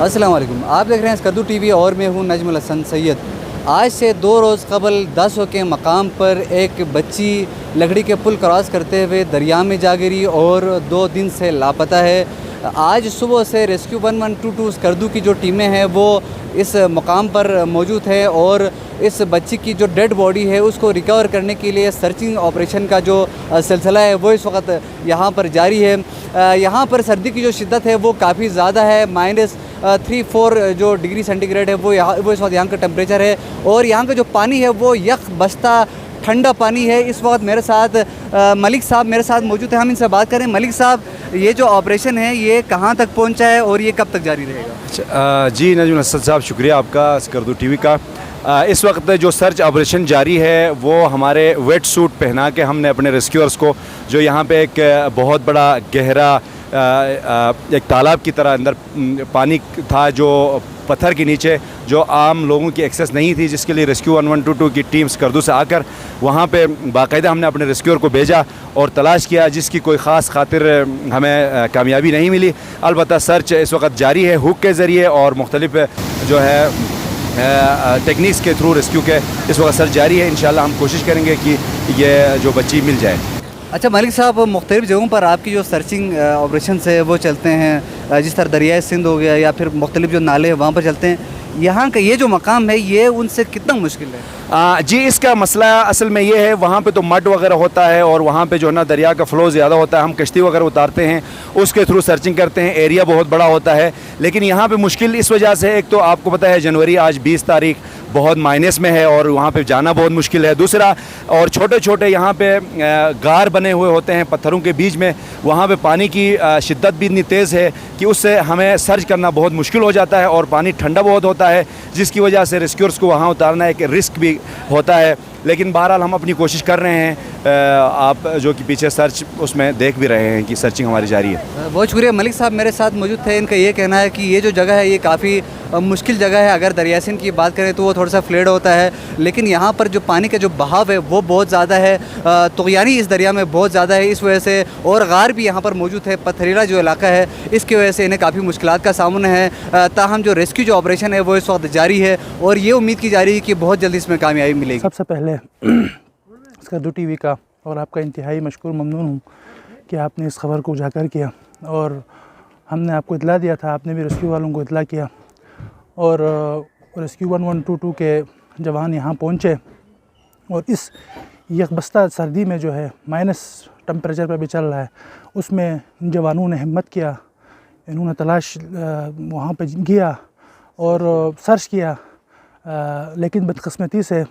अस्सलाम वालेकुम, आप देख रहे हैं स्कर्दू टीवी और मैं हूं नजमुल हसन सैयद। आज से 2 रोज़ कबल 10 के मकाम पर एक बच्ची लकड़ी के पुल क्रॉस करते हुए दरिया में जा गिरी और 2 दिन से लापता है। आज सुबह से रेस्क्यू 1122 स्कर्दू की जो टीमें हैं वो इस मकाम पर मौजूद है और इस बच्ची की जो डेड बॉडी है उसको रिकवर करने के लिए सर्चिंग ऑपरेशन का जो सिलसिला है वो इस वक्त यहाँ पर जारी है। यहाँ पर सर्दी की जो शिद्दत है वो काफ़ी ज़्यादा है, -3-4 जो डिग्री सेंटीग्रेड है वो इस वक्त यहाँ का टेम्परेचर है और यहाँ का जो पानी है वो यख बस्ता ठंडा पानी है। इस वक्त मेरे साथ मलिक साहब मेरे साथ मौजूद है, हम इनसे बात करें। मलिक साहब, ये जो ऑपरेशन है ये कहाँ तक पहुँचा है और ये कब तक जारी रहेगा? जी नजमुल हसन साहब, शुक्रिया आपका स्कर्दू टीवी का। इस वक्त जो सर्च ऑपरेशन जारी है वो हमारे वेट सूट पहना के हमने अपने रेस्क्यूअर्स को, जो यहाँ पे एक बहुत बड़ा गहरा एक तालाब की तरह अंदर पानी था, जो पत्थर के नीचे, जो आम लोगों की एक्सेस नहीं थी, जिसके लिए रेस्क्यू 1122 की टीम स्कर्दू से आकर वहाँ पे बाकायदा हमने अपने रेस्क्यूअर को भेजा और तलाश किया, जिसकी कोई ख़ास खातिर हमें कामयाबी नहीं मिली। अलबत्ता सर्च इस वक्त जारी है हुक के ज़रिए और मुख्तलिफ जो है टेक्निक्स के थ्रू रेस्क्यू के इस वक्त सर्च जारी है। इंशाल्लाह हम कोशिश करेंगे कि ये जो बच्ची मिल जाए। अच्छा मलिक साहब, मुख्तलिफ़ जगहों पर आपकी जो सर्चिंग ऑपरेशन है वो चलते हैं, जिस तरह दरियाए सिंध हो गया या फिर मुख्तलिफ़ जो नाले हैं वहाँ पर चलते हैं। यहाँ का ये जो मकाम है ये उनसे कितना मुश्किल है? जी, इसका मसला असल में ये है, वहाँ पे तो मड वगैरह होता है और वहाँ पे जो है ना दरिया का फ़्लो ज़्यादा होता है। हम कश्ती वगैरह उतारते हैं, उसके थ्रू सर्चिंग करते हैं, एरिया बहुत बड़ा होता है। लेकिन यहाँ पे मुश्किल इस वजह से, एक तो आपको पता है जनवरी आज 20 तारीख बहुत माइनस में है और वहाँ पे जाना बहुत मुश्किल है। दूसरा, और छोटे छोटे यहाँ पे गार बने हुए होते हैं पत्थरों के बीच में, वहाँ पे पानी की शिद्दत भी इतनी तेज़ है कि उससे हमें सर्च करना बहुत मुश्किल हो जाता है और पानी ठंडा बहुत होता है, जिसकी वजह से रेस्क्यूअर्स को वहाँ उतारना एक रिस्क भी होता है। लेकिन बहरहाल हम अपनी कोशिश कर रहे हैं। आप जो कि पीछे सर्च उसमें देख भी रहे हैं कि सर्चिंग हमारी जारी है। बहुत शुक्रिया। मलिक साहब मेरे साथ मौजूद थे, इनका ये कहना है कि ये जो जगह है ये काफ़ी मुश्किल जगह है। अगर दरियासिन की बात करें तो वो थोड़ा सा फ्लेड होता है, लेकिन यहाँ पर जो पानी का जो बहाव है वो बहुत ज़्यादा है, तुग़यानी इस दरिया में बहुत ज़्यादा है, इस वजह से और गार भी यहाँ पर मौजूद है, पथरीला जो इलाका है, इसकी वजह से इन्हें काफ़ी मुश्किलात का सामना है। ताहम जो रेस्क्यू जो ऑपरेशन है वो इस वक्त जारी है और ये उम्मीद की जा रही है कि बहुत जल्दी इसमें कामयाबी मिलेगी। सबसे पहले स्कर्दू टीवी का और आपका इंतहाई मशकूर ममनून हूँ कि आपने इस खबर को उजागर किया और हमने आपको इतला दिया था, आपने भी रेस्क्यू वालों को इतला किया और रेस्क्यू 1122 के जवान यहाँ पहुँचे और इस यकबस्ता सर्दी में जो है माइनस टेम्परेचर पर भी चल रहा है, उसमें जवानों ने हिम्मत किया, इन्होंने तलाश वहाँ पर किया और सर्च किया, लेकिन बदकिस्मती से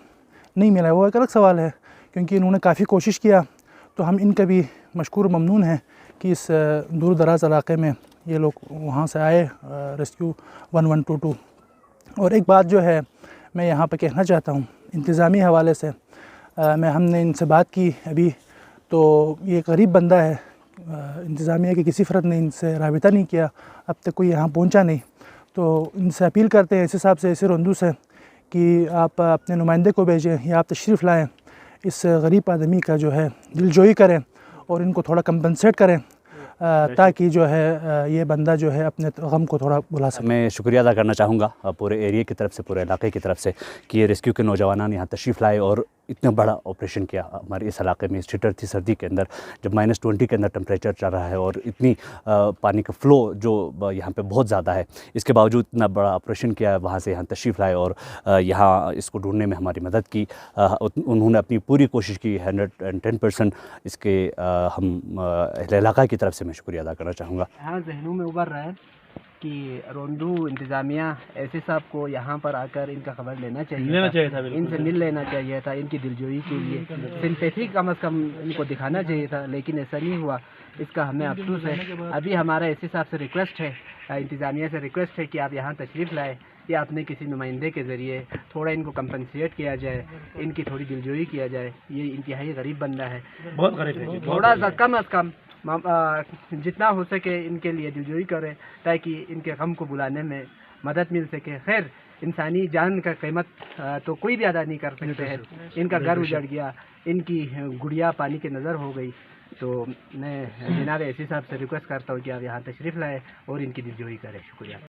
नहीं मिला। वो एक अलग सवाल है, क्योंकि इन्होंने काफ़ी कोशिश किया। तो हम इनका भी मशकूर ममनून हैं कि इस दूर दराज इलाक़े में ये लोग वहाँ से आए, रेस्क्यू 1122। और एक बात जो है मैं यहाँ पे कहना चाहता हूँ इंतज़ामी हवाले से, हमने इनसे बात की अभी, तो ये गरीब बंदा है, इंतज़ामिया के किसी फ़र्द ने इनसे राबिता नहीं किया, अब तक कोई यहाँ पहुँचा नहीं। तो इनसे अपील करते हैं इस हिसाब से, इस रंदू से, कि आप अपने नुमाइंदे को भेजें या आप तशरीफ़ लाएँ, इस गरीब आदमी का जो है दिलजोई करें और इनको थोड़ा कंपनसेट करें, ताकि जो है ये बंदा जो है अपने गम को थोड़ा भुला सके। मैं शुक्रिया अदा करना चाहूँगा पूरे एरिया की तरफ से, पूरे इलाके की तरफ से, कि ये रेस्क्यू के नौजवान यहाँ तशरीफ़ लाए और इतना बड़ा ऑपरेशन किया हमारे इस इलाके में। इस ठिठर थी सर्दी के अंदर, जब -20 के अंदर टेम्परेचर चल रहा है और इतनी पानी का फ़्लो जो यहाँ पे बहुत ज़्यादा है, इसके बावजूद इतना बड़ा ऑपरेशन किया, वहाँ से यहाँ तशरीफ़ लाए और यहाँ इसको ढूंढने में हमारी मदद की। उन्होंने अपनी पूरी कोशिश की, 110% इसके हम इलाका की तरफ से मैं शुक्रिया अदा करना चाहूँगा। हाँ, जहनों में उभर रहा है कि रोंदू इंतज़ामिया ऐसे साहब को यहाँ पर आकर इनका खबर लेना चाहिए था, इनसे मिल लेना चाहिए था, इनकी दिलजोई के लिए सिंपैथी कम से कम इनको दिखाना चाहिए था, लेकिन ऐसा नहीं हुआ। इसका हमें अफसोस है। अभी हमारा ऐसे साहब से रिक्वेस्ट है, इंतज़ामिया से रिक्वेस्ट है कि आप यहाँ तशरीफ़ लाएँ या अपने किसी नुमाइंदे के ज़रिए थोड़ा इनको कंपनसेट किया जाए, इनकी थोड़ी दिलजोई किया जाए। ये इंतहाई गरीब बंदा है, बहुत गरीब है, थोड़ा सा कम अज़ कम जितना हो सके इनके लिए दिलजोई करें, ताकि इनके गम को बुलाने में मदद मिल सके। खैर, इंसानी जान का कीमत तो कोई भी अदा नहीं कर सकते हैं। इनका घर उजड़ गया, इनकी गुड़िया पानी के नज़र हो गई, तो मैं जनाब एसी साहब से रिक्वेस्ट करता हूँ कि आप यहाँ तशरीफ़ लाएँ और इनकी दिलजोई करें। शुक्रिया।